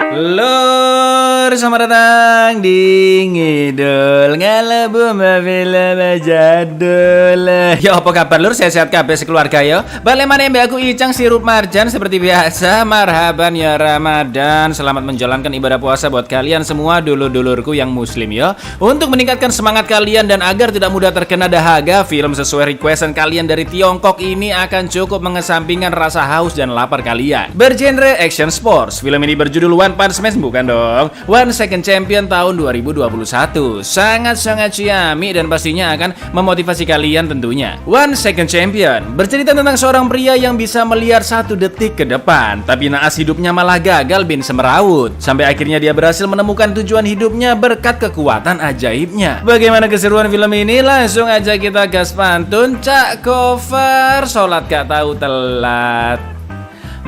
Lur, selamat datang di Ngidul Ngalebu Mafila Majadul. Yo, apa kabar lur? Sehat-sehat kabeh sekeluarga yo. Balik mana mbak aku Icang sirup marjan seperti biasa. Marhaban ya Ramadan. Selamat menjalankan ibadah puasa buat kalian semua dulur-dulurku yang muslim yo. Untuk meningkatkan semangat kalian dan agar tidak mudah terkena dahaga, film sesuai requestan kalian dari Tiongkok ini akan cukup mengesampingkan rasa haus dan lapar kalian. Bergenre action sports. Film ini berjudul One Punch Man, bukan dong, One Second Champion tahun 2021. Sangat-sangat ciamik dan pastinya akan memotivasi kalian tentunya. One Second Champion bercerita tentang seorang pria yang bisa melihat 1 detik ke depan, tapi naas hidupnya malah gagal bin semeraut. Sampai akhirnya dia berhasil menemukan tujuan hidupnya berkat kekuatan ajaibnya. Bagaimana keseruan film ini? Langsung aja kita gas pantun. Cak cover, sholat gak tahu telat.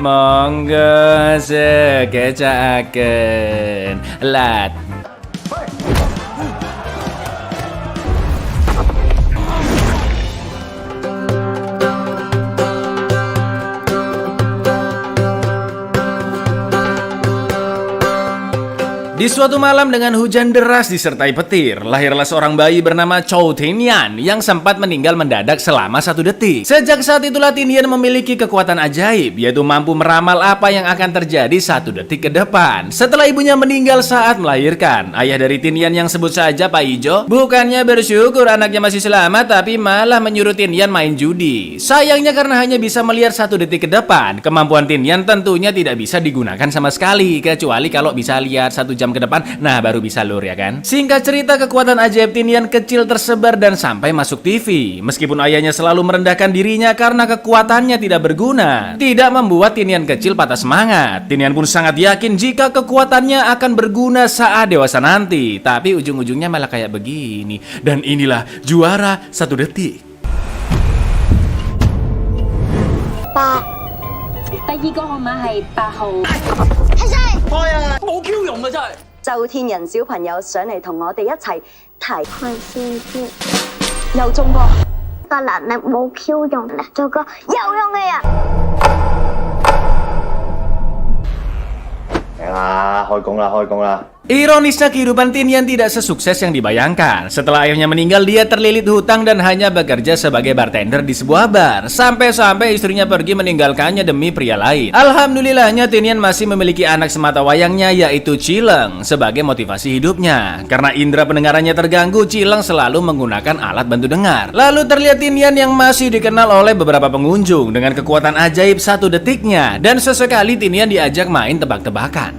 Monggo sekecaken lat. Di suatu malam dengan hujan deras disertai petir, lahirlah seorang bayi bernama Chou Tinian yang sempat meninggal mendadak selama 1 detik. Sejak saat itulah Tinian memiliki kekuatan ajaib, yaitu mampu meramal apa yang akan terjadi 1 detik ke depan. Setelah ibunya meninggal saat melahirkan, ayah dari Tinian yang sebut saja Pak Ijo, bukannya bersyukur anaknya masih selamat, tapi malah menyuruh Tinian main judi. Sayangnya karena hanya bisa melihat 1 detik ke depan, kemampuan Tinian tentunya tidak bisa digunakan sama sekali, kecuali kalau bisa lihat 1 jam ke depan, nah baru bisa lur ya kan. Singkat cerita, kekuatan ajaib Tinian kecil tersebar dan sampai masuk TV. Meskipun ayahnya selalu merendahkan dirinya karena kekuatannya tidak berguna, tidak membuat Tinian kecil patah semangat. Tinian pun sangat yakin jika kekuatannya akan berguna saat dewasa nanti. Tapi ujung-ujungnya malah kayak begini. Dan inilah juara 1 detik. Pak, 第二個號碼係8號。起身！開啊！冇 Q 用啊真係。就天人小朋友上嚟同我哋一齊提開先知，又中過個能力冇 Q 用咧，做個有用嘅人。嚟啦，開工啦，開工啦！ Ironisnya kehidupan Tinian tidak sesukses yang dibayangkan. Setelah ayahnya meninggal, dia terlilit hutang dan hanya bekerja sebagai bartender di sebuah bar. Sampai-sampai istrinya pergi meninggalkannya demi pria lain. Alhamdulillahnya Tinian masih memiliki anak semata wayangnya, yaitu Cileng, sebagai motivasi hidupnya. Karena indera pendengarannya terganggu, Cileng selalu menggunakan alat bantu dengar. Lalu terlihat Tinian yang masih dikenal oleh beberapa pengunjung dengan kekuatan ajaib 1 detiknya. Dan sesekali Tinian diajak main tebak-tebakan.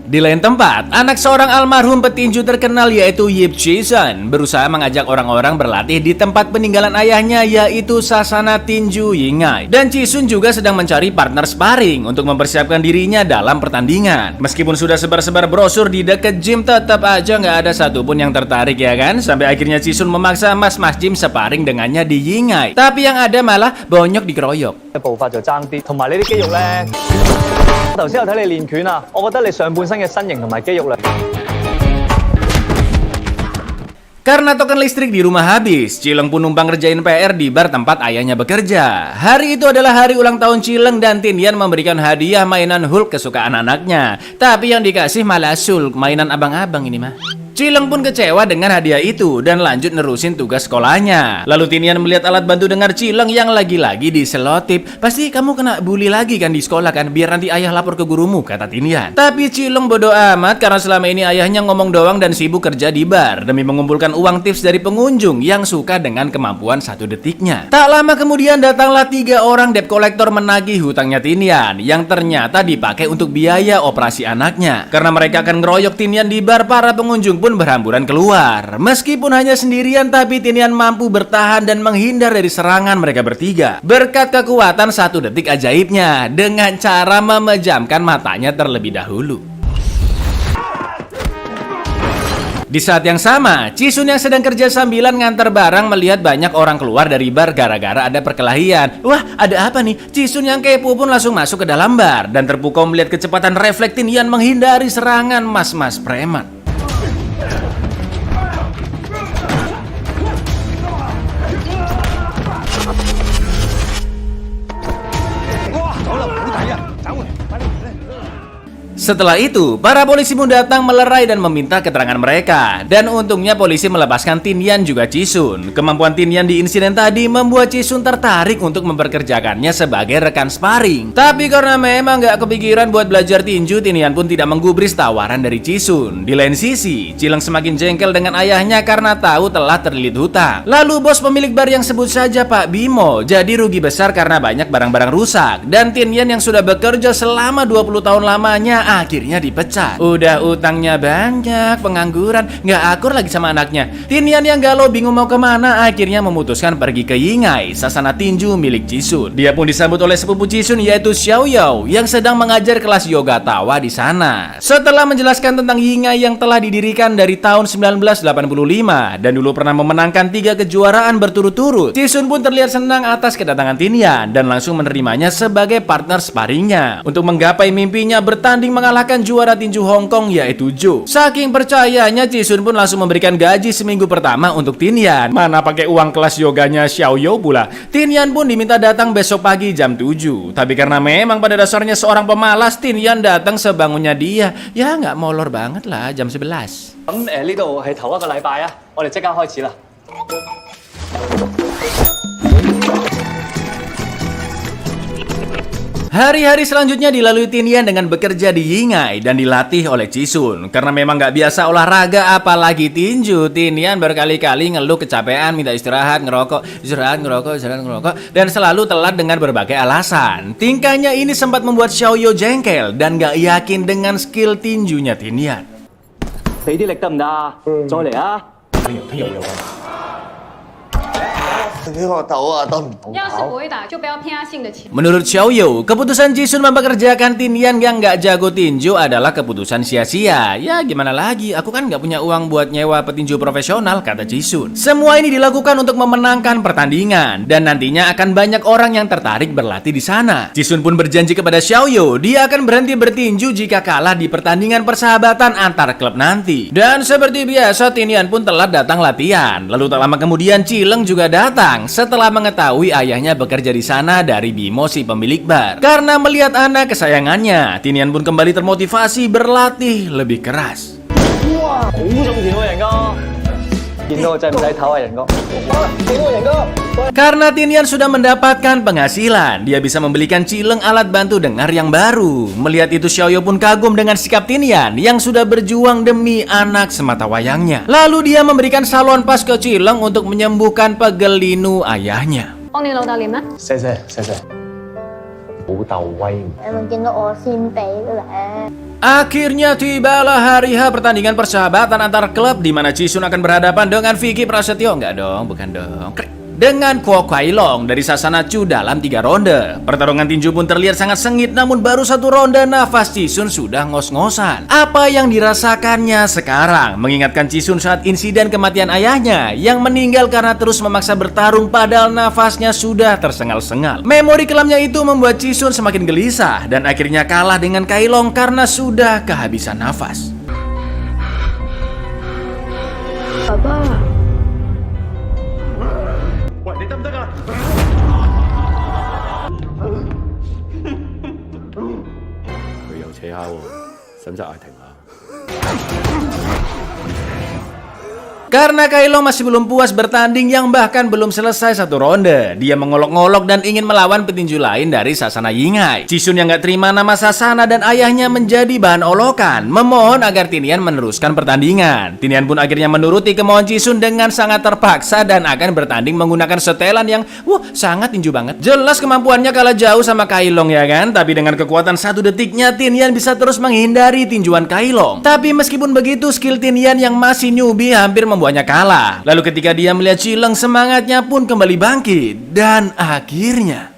Di lain tempat, anak seorang almarhum petinju terkenal yaitu Yip Chison berusaha mengajak orang-orang berlatih di tempat peninggalan ayahnya, yaitu Sasana Tinju Yingai. Dan Chison juga sedang mencari partner sparring untuk mempersiapkan dirinya dalam pertandingan. Meskipun sudah sebar-sebar brosur di dekat gym, tetap aja nggak ada satupun yang tertarik ya kan. Sampai akhirnya Chison memaksa mas-mas gym sparring dengannya di Yingai. Tapi yang ada malah bonyok dikeroyok. 步伐就爭啲，同埋你啲肌肉咧，頭先有睇你練拳啊，我覺得你上半身嘅身形同埋肌肉量。 Karena token listrik di rumah habis, Cileng pun numpang ngerjain PR di bar tempat ayahnya bekerja. Hari itu adalah hari ulang tahun Cileng dan Tinian memberikan hadiah mainan Hulk kesukaan anaknya. Tapi yang dikasih malah Shulk, mainan abang-abang ini mah. Cileng pun kecewa dengan hadiah itu dan lanjut nerusin tugas sekolahnya. Lalu Tinian melihat alat bantu dengar Cileng yang lagi-lagi diselotip. Pasti kamu kena bully lagi kan di sekolah kan, biar nanti ayah lapor ke gurumu, kata Tinian. Tapi Cileng bodoh amat karena selama ini ayahnya ngomong doang dan sibuk kerja di bar demi mengumpulkan uang tips dari pengunjung yang suka dengan kemampuan 1 detiknya. Tak lama kemudian datanglah 3 orang debt collector menagih hutangnya Tinian yang ternyata dipakai untuk biaya operasi anaknya. Karena mereka akan ngeroyok Tinian di bar, para pengunjung pun berhamburan keluar. Meskipun hanya sendirian, tapi Tinian mampu bertahan dan menghindar dari serangan mereka bertiga berkat kekuatan 1 detik ajaibnya dengan cara memejamkan matanya terlebih dahulu. Di saat yang sama, Cisun yang sedang kerja sambilan ngantar barang melihat banyak orang keluar dari bar gara-gara ada perkelahian. Wah, ada apa nih? Cisun yang kepo pun langsung masuk ke dalam bar dan terpukau melihat kecepatan refleks Tinian menghindari serangan mas-mas preman. Setelah itu, para polisi pun datang melerai dan meminta keterangan mereka. Dan untungnya polisi melepaskan Tin Yan juga Jisun. Kemampuan Tin Yan di insiden tadi membuat Jisun tertarik untuk memperkerjakannya sebagai rekan sparring. Tapi karena memang gak kepikiran buat belajar tinju, Tin Yan pun tidak menggubris tawaran dari Jisun. Di lain sisi, Chileng semakin jengkel dengan ayahnya karena tahu telah terlilit hutang. Lalu bos pemilik bar yang sebut saja Pak Bimo jadi rugi besar karena banyak barang-barang rusak. Dan Tin Yan yang sudah bekerja selama 20 tahun lamanya akhirnya dipecat. Udah utangnya banyak, pengangguran, nggak akur lagi sama anaknya. Tin Yan yang galau bingung mau kemana akhirnya memutuskan pergi ke Yingai, sasana tinju milik Jisun. Dia pun disambut oleh sepupu Jisun yaitu Xiao Yao yang sedang mengajar kelas yoga tawa di sana. Setelah menjelaskan tentang Yingai yang telah didirikan dari tahun 1985 dan dulu pernah memenangkan 3 kejuaraan berturut-turut, Jisun pun terlihat senang atas kedatangan Tin Yan dan langsung menerimanya sebagai partner sparringnya untuk menggapai mimpinya bertanding mengalahkan juara tinju Hong Kong yaitu Jo. Saking percayanya, Jisun pun langsung memberikan gaji seminggu pertama untuk Tin Yan. Mana pakai uang kelas yoganya Xiao Yao pula. Tin Yan pun diminta datang besok pagi jam 7. Tapi karena memang pada dasarnya seorang pemalas, Tin Yan datang sebangunnya dia. Ya nggak molor banget lah jam 11. 咁呢度係頭一個禮拜啊，我哋即刻開始啦。Hari-hari selanjutnya dilalui Tin Yan dengan bekerja di Yingai dan dilatih oleh Jisun. Karena memang nggak biasa olahraga apalagi tinju, Tin Yan berkali-kali ngeluh kecapean, minta istirahat, ngerokok, dan selalu telat dengan berbagai alasan. Tingkahnya ini sempat membuat Xiao Yao jengkel dan nggak yakin dengan skill tinjunya Tin Yan. 俾啲力得唔得啊？再嚟啊！ 俾我抖啊，得唔到？要是不会打，就不要偏他性的钱。 Menurut Xiao Yao, keputusan Jisun mempekerjakan Tin Yan yang nggak jago tinju adalah keputusan sia-sia. Ya gimana lagi, aku kan nggak punya uang buat nyewa petinju profesional, kata Jisun. Semua ini dilakukan untuk memenangkan pertandingan dan nantinya akan banyak orang yang tertarik berlatih di sana. Jisun pun berjanji kepada Xiao Yao dia akan berhenti bertinju jika kalah di pertandingan persahabatan antar klub nanti. Dan seperti biasa, Tin Yan pun telah datang latihan. Lalu tak lama kemudian Chileng juga datang setelah mengetahui ayahnya bekerja di sana dari Bimo si pemilik bar. Karena melihat anak kesayangannya, Tin Yan pun kembali termotivasi berlatih lebih keras. 哇，好中意喎，仁哥！見到我制唔制唞啊，仁哥？見到仁哥！ Karena Tin Yan sudah mendapatkan penghasilan, dia bisa membelikan Chileng alat bantu dengar yang baru. Melihat itu, Xiao Yao pun kagum dengan sikap Tin Yan yang sudah berjuang demi anak semata wayangnya. Lalu dia memberikan salon pas ke Chileng untuk menyembuhkan pegel linu ayahnya. 幫你老豆練啦。謝謝謝謝，老豆威。 你咪見到我先俾咧。 Akhirnya tibalah hari H pertandingan persahabatan antar klub di mana Jisun akan berhadapan dengan Vicky Prasetyo. Enggak dong, bukan dong. Dengan Kuo Kailong dari Sasana Chu dalam 3 ronde. Pertarungan tinju pun terlihat sangat sengit, namun baru 1 ronde nafas Jisun sudah ngos-ngosan. Apa yang dirasakannya sekarang mengingatkan Jisun saat insiden kematian ayahnya yang meninggal karena terus memaksa bertarung padahal nafasnya sudah tersengal-sengal. Memori kelamnya itu membuat Jisun semakin gelisah dan akhirnya kalah dengan Kailong karena sudah kehabisan nafas. 爸爸。 喂，你得唔得啊？佢又扯下喎，使唔使嗌停啊？ Karena Kailong masih belum puas bertanding yang bahkan belum selesai 1 ronde. Dia mengolok-ngolok dan ingin melawan petinju lain dari Sasana Yingai. Jisun yang gak terima nama Sasana dan ayahnya menjadi bahan olokan, memohon agar Tin Yan meneruskan pertandingan. Tin Yan pun akhirnya menuruti kemauan Jisun dengan sangat terpaksa dan akan bertanding menggunakan setelan yang sangat tinju banget. Jelas kemampuannya kalah jauh sama Kailong ya kan? Tapi dengan kekuatan 1 detiknya Tin Yan bisa terus menghindari tinjuan Kailong. Tapi meskipun begitu, skill Tin Yan yang masih newbie hampir membuatnya kalah. Lalu ketika dia melihat Chileng, semangatnya pun kembali bangkit. Dan akhirnya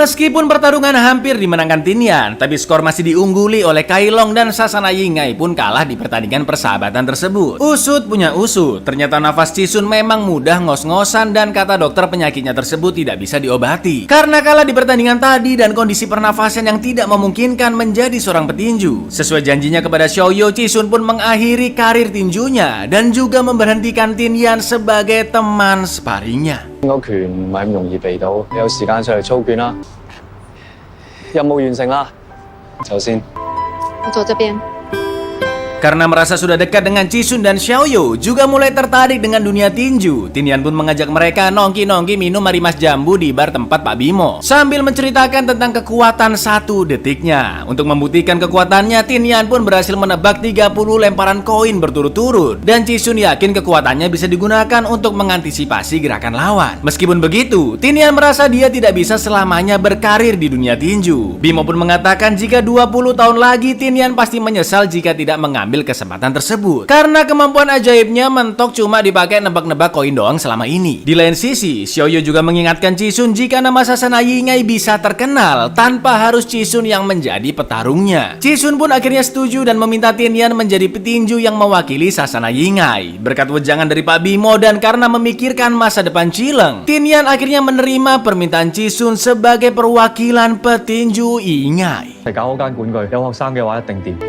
Meskipun pertarungan hampir dimenangkan Tinian, tapi skor masih diungguli oleh Kailong dan Sasana Yingai pun kalah di pertandingan persahabatan tersebut. Usut punya usut, ternyata nafas Chisun memang mudah ngos-ngosan dan kata dokter penyakitnya tersebut tidak bisa diobati. Karena kalah di pertandingan tadi dan kondisi pernafasan yang tidak memungkinkan menjadi seorang petinju. Sesuai janjinya kepada Xiaoyu, Chisun pun mengakhiri karir tinjunya dan juga memberhentikan Tinian sebagai teman sparringnya. 個拳唔係咁容易避到，你有時間上嚟操拳啦。任務完成啦，走先。我走这边。 Karena merasa sudah dekat dengan Chisun dan Xiaoyu, juga mulai tertarik dengan dunia tinju. Tinian pun mengajak mereka nongki-nongki minum marimas jambu di bar tempat Pak Bimo, sambil menceritakan tentang kekuatan 1 detiknya. Untuk membuktikan kekuatannya, Tinian pun berhasil menebak 30 lemparan koin berturut-turut. Dan Chisun yakin kekuatannya bisa digunakan untuk mengantisipasi gerakan lawan. Meskipun begitu, Tinian merasa dia tidak bisa selamanya berkarir di dunia tinju. Bimo pun mengatakan jika 20 tahun lagi, Tinian pasti menyesal jika tidak mengambil kesempatan tersebut. Karena kemampuan ajaibnya mentok cuma dipakai nebak-nebak koin doang selama ini. Di lain sisi, Xiaoyu juga mengingatkan Chisun jika nama Sasana Yingai bisa terkenal tanpa harus Chisun yang menjadi petarungnya. Chisun pun akhirnya setuju dan meminta Tinian menjadi petinju yang mewakili Sasana Yingai. Berkat wejangan dari Pak Bimo dan karena memikirkan masa depan Chileng, Tinian akhirnya menerima permintaan Chisun sebagai perwakilan petinju Yingai. 係搞嗰間館具，有學生嘅話一定掂。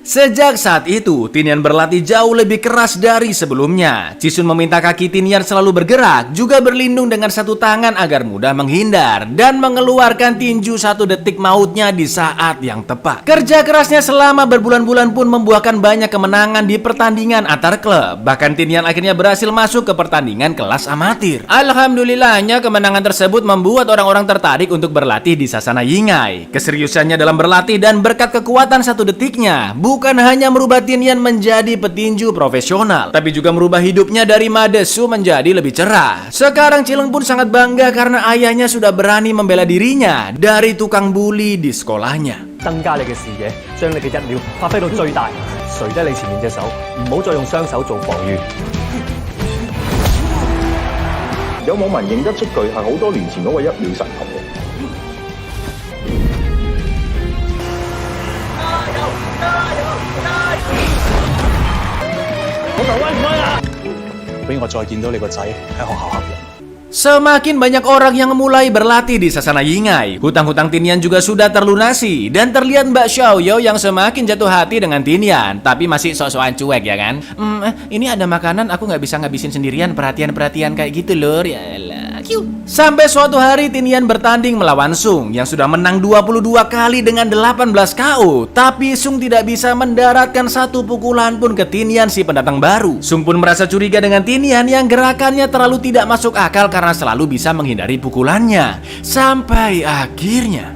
Sejak saat itu, Tinian berlatih jauh lebih keras dari sebelumnya. Chisun meminta kaki Tinian selalu bergerak, juga berlindung dengan 1 tangan agar mudah menghindar, dan mengeluarkan tinju 1 detik mautnya di saat yang tepat. Kerja kerasnya selama berbulan-bulan pun membuahkan banyak kemenangan di pertandingan antar klub. Bahkan Tinian akhirnya berhasil masuk ke pertandingan kelas amatir. Alhamdulillahnya kemenangan tersebut membuat orang-orang tertarik untuk berlatih di Sasana Yingai. Keseriusannya dalam berlatih dan berkat kekuatan 1 detiknya, bukan hanya merubah Tinian menjadi petinju profesional, tapi juga merubah hidupnya dari madesu menjadi lebih cerah. Sekarang Chileng pun sangat bangga karena ayahnya sudah berani membela dirinya dari tukang bully di sekolahnya. 增加你嘅視野，將你嘅一秒發揮到最大，垂低你前面隻手，唔好再用雙手做防禦。有網民認得出佢係好多年前嗰個1秒神童嘅。 俾我再見到你個仔喺學校恰人。 Semakin banyak orang yang mulai berlatih di Sasana Yingai, hutang-hutang Tinian juga sudah terlunasi. Dan terlihat Mbak Xiaoyu yang semakin jatuh hati dengan Tinian, tapi masih sok-sokan cuek ya kan. Ini ada makanan aku nggak bisa ngabisin sendirian, perhatian-perhatian kayak gitu loh. Yaelah. Sampai suatu hari Tinian bertanding melawan Sung yang sudah menang 22 kali dengan 18 KO. Tapi Sung tidak bisa mendaratkan 1 pukulan pun ke Tinian si pendatang baru. Sung pun merasa curiga dengan Tinian yang gerakannya terlalu tidak masuk akal karena selalu bisa menghindari pukulannya. Sampai akhirnya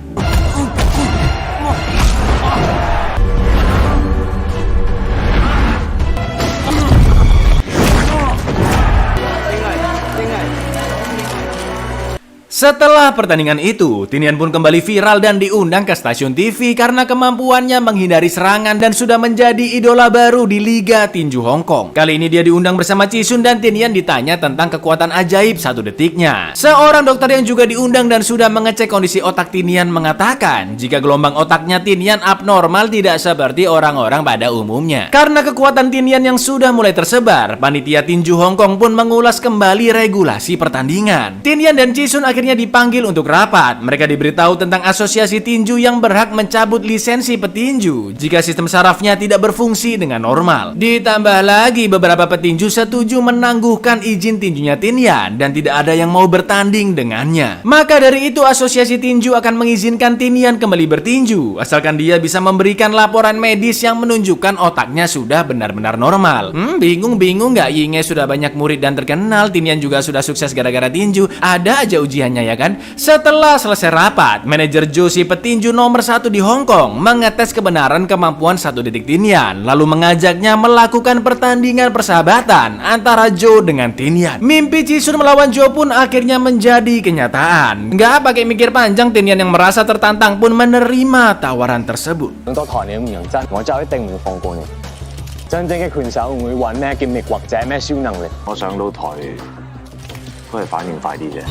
setelah pertandingan itu, Tinian pun kembali viral dan diundang ke stasiun TV karena kemampuannya menghindari serangan dan sudah menjadi idola baru di Liga Tinju Hong Kong. Kali ini dia diundang bersama Chisun dan Tinian ditanya tentang kekuatan ajaib 1 detiknya. Seorang dokter yang juga diundang dan sudah mengecek kondisi otak Tinian mengatakan jika gelombang otaknya Tinian abnormal tidak seperti orang-orang pada umumnya. Karena kekuatan Tinian yang sudah mulai tersebar, panitia Tinju Hong Kong pun mengulas kembali regulasi pertandingan. Tinian dan Chisun akhirnya dipanggil untuk rapat. Mereka diberitahu tentang asosiasi tinju yang berhak mencabut lisensi petinju jika sistem sarafnya tidak berfungsi dengan normal. Ditambah lagi beberapa petinju setuju menangguhkan izin tinjunya Tinian dan tidak ada yang mau bertanding dengannya. Maka dari itu asosiasi tinju akan mengizinkan Tinian kembali bertinju asalkan dia bisa memberikan laporan medis yang menunjukkan otaknya sudah benar-benar normal. Bingung nggak? Yingai sudah banyak murid dan terkenal, Tinian juga sudah sukses gara-gara tinju. Ada aja ujiannya ya kan? Setelah selesai rapat, manajer Joe petinju nomor 1 di Hong Kong mengetes kebenaran kemampuan 1 detik Tinian, lalu mengajaknya melakukan pertandingan persahabatan antara Joe dengan Tinian. Mimpi Chisun melawan Joe pun akhirnya menjadi kenyataan. Nggak pakai mikir panjang, Tinian yang merasa tertantang pun menerima tawaran tersebut. 咁多台你咁認真，我就一定唔會放過你。真正嘅拳手唔會揾咩劍力或者咩超能力。我上到台都係反應快啲啫。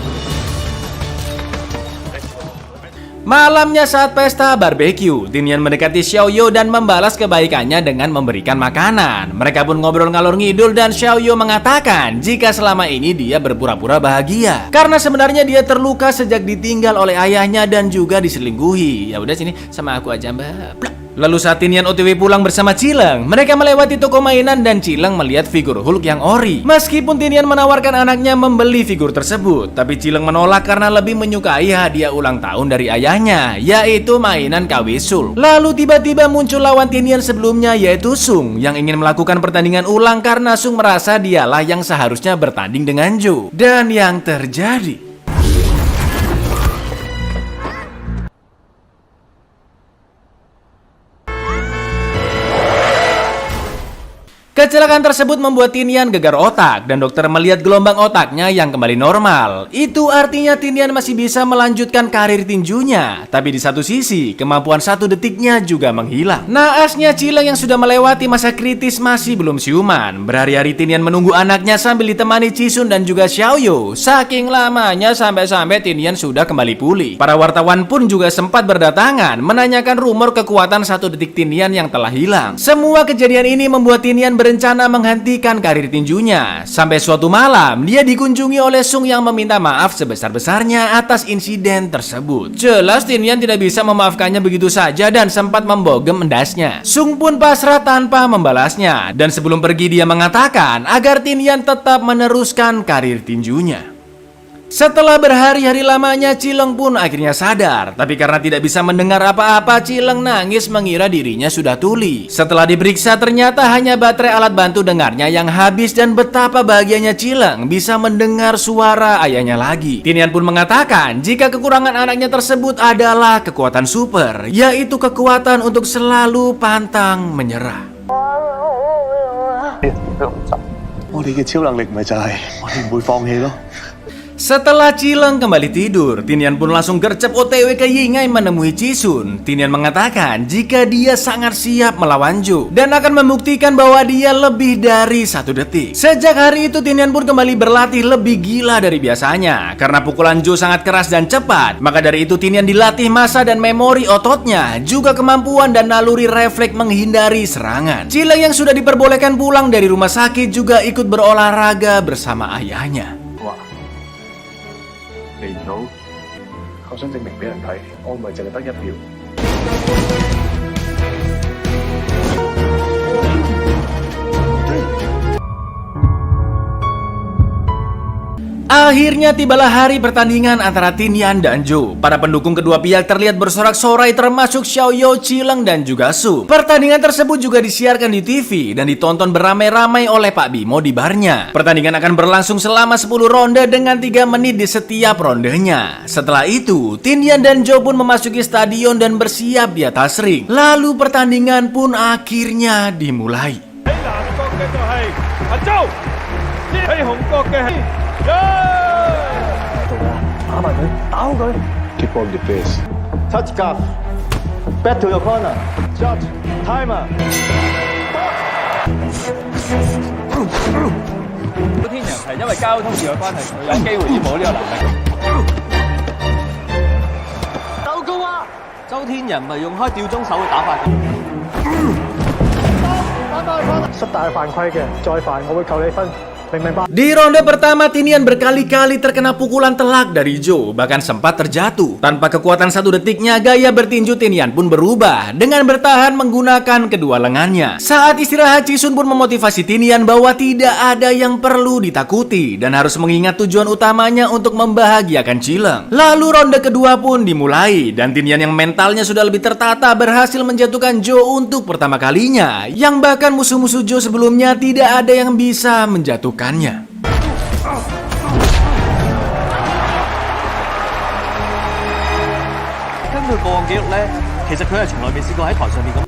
Malamnya saat pesta barbeque, Tinian mendekati Xiaoyu dan membalas kebaikannya dengan memberikan makanan. Mereka pun ngobrol ngalor ngidul dan Xiaoyu mengatakan jika selama ini dia berpura-pura bahagia karena sebenarnya dia terluka sejak ditinggal oleh ayahnya dan juga diselingkuhi. Ya udah sini sama aku aja, Mbak. Plak. Lalu saat Tinian OTW pulang bersama Chileng, mereka melewati toko mainan dan Chileng melihat figur Hulk yang ori. Meskipun Tinian menawarkan anaknya membeli figur tersebut, tapi Chileng menolak karena lebih menyukai hadiah ulang tahun dari ayahnya, yaitu mainan KW Sul. Lalu tiba-tiba muncul lawan Tinian sebelumnya, yaitu Sung, yang ingin melakukan pertandingan ulang karena Sung merasa dialah yang seharusnya bertanding dengan Jo. Dan yang terjadi, kecelakaan tersebut membuat Tinian gegar otak dan dokter melihat gelombang otaknya yang kembali normal. Itu artinya Tinian masih bisa melanjutkan karir tinjunya. Tapi di satu sisi, kemampuan 1 detiknya juga menghilang. Naasnya Chileng yang sudah melewati masa kritis masih belum siuman. Berhari-hari Tinian menunggu anaknya sambil ditemani Chisun dan juga Xiaoyu. Saking lamanya sampai-sampai Tinian sudah kembali pulih. Para wartawan pun juga sempat berdatangan menanyakan rumor kekuatan 1 detik Tinian yang telah hilang. Semua kejadian ini membuat Tinian berencana menghentikan karir tinjunya. Sampai suatu malam, dia dikunjungi oleh Sung yang meminta maaf sebesar-besarnya atas insiden tersebut. Jelas Tinian tidak bisa memaafkannya begitu saja dan sempat membogem endasnya. Sung pun pasrah tanpa membalasnya. Dan sebelum pergi dia mengatakan agar Tinian tetap meneruskan karir tinjunya. Setelah berhari-hari lamanya, Chileng pun akhirnya sadar. Tapi karena tidak bisa mendengar apa-apa, Chileng nangis mengira dirinya sudah tuli. Setelah diperiksa, ternyata hanya baterai alat bantu dengarnya yang habis. Dan betapa bahagianya Chileng bisa mendengar suara ayahnya lagi. Tinian pun mengatakan jika kekurangan anaknya tersebut adalah kekuatan super, yaitu kekuatan untuk selalu pantang menyerah. 我哋嘅超能力咪就係我哋唔會放棄咯。 Setelah Chileng kembali tidur, Tinian pun langsung gercep OTW ke Yingai menemui Chisun. Tinian mengatakan jika dia sangat siap melawan Jo dan akan membuktikan bahwa dia lebih dari 1 detik. Sejak hari itu Tinian pun kembali berlatih lebih gila dari biasanya. Karena pukulan Jo sangat keras dan cepat, maka dari itu Tinian dilatih massa dan memori ototnya, juga kemampuan dan naluri refleks menghindari serangan. Chileng yang sudah diperbolehkan pulang dari rumah sakit juga ikut berolahraga bersama ayahnya. 嚟唔到，我想證明俾人睇，我唔係淨係得1秒。 Akhirnya tibalah hari pertandingan antara Tinian dan Jo. Para pendukung kedua pihak terlihat bersorak-sorai termasuk Xiaoyu, Chileng dan juga Sung. Pertandingan tersebut juga disiarkan di TV dan ditonton beramai-ramai oleh Pak Bimo di barnya. Pertandingan akan berlangsung selama 10 ronde dengan 3 menit di setiap rondenya. Setelah itu, Tinian dan Jo pun memasuki stadion dan bersiap di atas ring. Lalu pertandingan pun akhirnya dimulai. Keep on the pace. Touch cuff. Back to your corner. Judge. Timer. 周天陽係因為交通事嘅關係，佢有機會已冇呢個能力。夠高啊！周天仁咪用開吊鐘手去打法。失大犯規嘅，再犯我會扣你分。 Di ronde pertama, Tinian berkali-kali terkena pukulan telak dari Jo, bahkan sempat terjatuh. Tanpa kekuatan 1 detiknya, gaya bertinju Tinian pun berubah dengan bertahan menggunakan kedua lengannya. Saat istirahat, Chisun pun memotivasi Tinian bahwa tidak ada yang perlu ditakuti dan harus mengingat tujuan utamanya untuk membahagiakan Chileng. Lalu ronde kedua pun dimulai dan Tinian yang mentalnya sudah lebih tertata berhasil menjatuhkan Jo untuk pertama kalinya, yang bahkan musuh-musuh Jo sebelumnya tidak ada yang bisa menjatuhkan.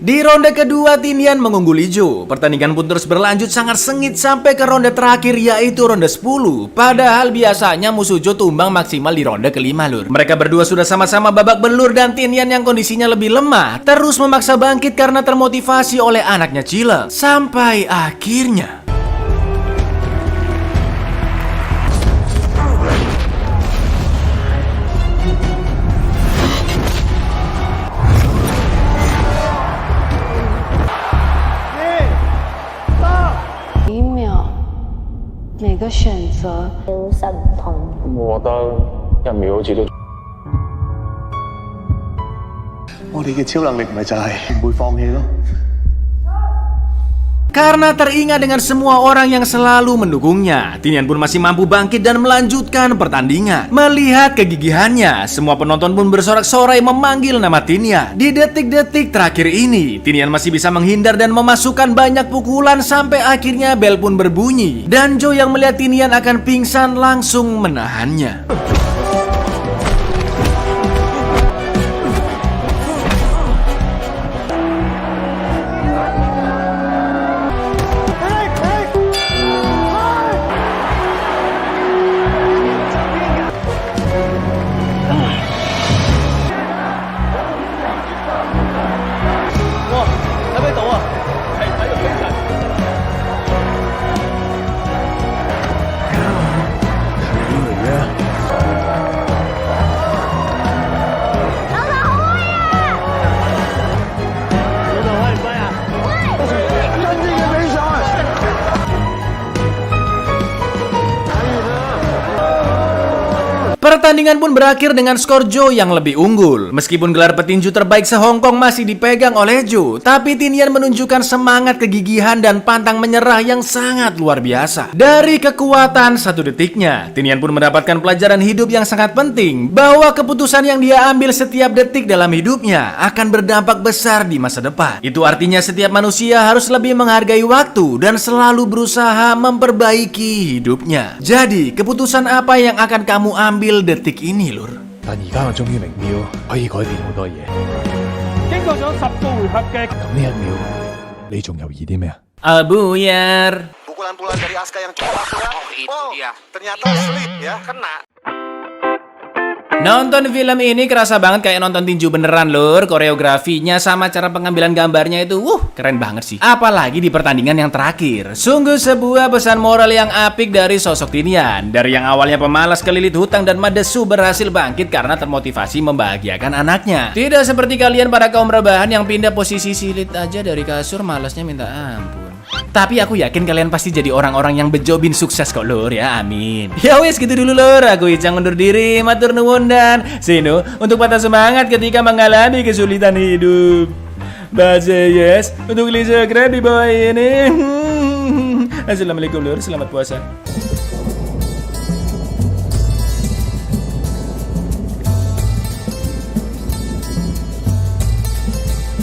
Di ronde kedua, Tinian mengungguli Jo. Pertandingan pun terus berlanjut sangat sengit sampai ke ronde terakhir, yaitu ronde 10. Padahal biasanya musuh Jo tumbang maksimal di ronde kelima, lur. Mereka berdua sudah sama-sama babak belur dan Tinian yang kondisinya lebih lemah terus memaksa bangkit karena termotivasi oleh anaknya Chileng. Sampai akhirnya 的选择精神痛。我覺得1秒好似都。我哋嘅超能力咪就係唔會放棄咯。 Karena teringat dengan semua orang yang selalu mendukungnya, Tinian pun masih mampu bangkit dan melanjutkan pertandingan. Melihat kegigihannya, semua penonton pun bersorak-sorai memanggil nama Tinian. Di detik-detik terakhir ini, Tinian masih bisa menghindar dan memasukkan banyak pukulan sampai akhirnya bel pun berbunyi. Dan Joe yang melihat Tinian akan pingsan langsung menahannya. Pertandingan pun berakhir dengan skor Joe yang lebih unggul. Meskipun gelar petinju terbaik se-Hong Kong masih dipegang oleh Joe, tapi Tinian menunjukkan semangat, kegigihan, dan pantang menyerah yang sangat luar biasa. Dari kekuatan satu detiknya, Tinian pun mendapatkan pelajaran hidup yang sangat penting, bahwa keputusan yang dia ambil setiap detik dalam hidupnya akan berdampak besar di masa depan. Itu artinya setiap manusia harus lebih menghargai waktu dan selalu berusaha memperbaiki hidupnya. Jadi, keputusan apa yang akan kamu ambil detik ini, Lur? 但而家我終於明秒可以改變好多嘢。經過咗10個回合嘅，咁呢1秒，你仲猶豫啲咩啊？ Buyar. Pukulan-pukulan dari Asuka yang cukup akurat. Oh, itu dia. Ternyata slip ya, kena. Nonton film ini kerasa banget kayak nonton tinju beneran, Lur. Koreografinya sama cara pengambilan gambarnya itu keren banget sih. Apalagi di pertandingan yang terakhir. Sungguh sebuah pesan moral yang apik dari sosok Tinian. Dari yang awalnya pemalas, kelilit hutang dan madesu, berhasil bangkit karena termotivasi membahagiakan anaknya. Tidak seperti kalian para kaum rebahan yang pindah posisi silit aja dari kasur, malasnya minta ampun. Tapi aku yakin kalian pasti jadi orang-orang yang bejobin sukses kok, Lur, ya, amin. Ya wes, gitu dulu, Lur. Aku Icang undur diri, matur nuwun dan sino untuk patah semangat ketika mengalami kesulitan hidup. Baca yes untuk subscribe di bawah ini. Assalamualaikum, Lur, selamat puasa.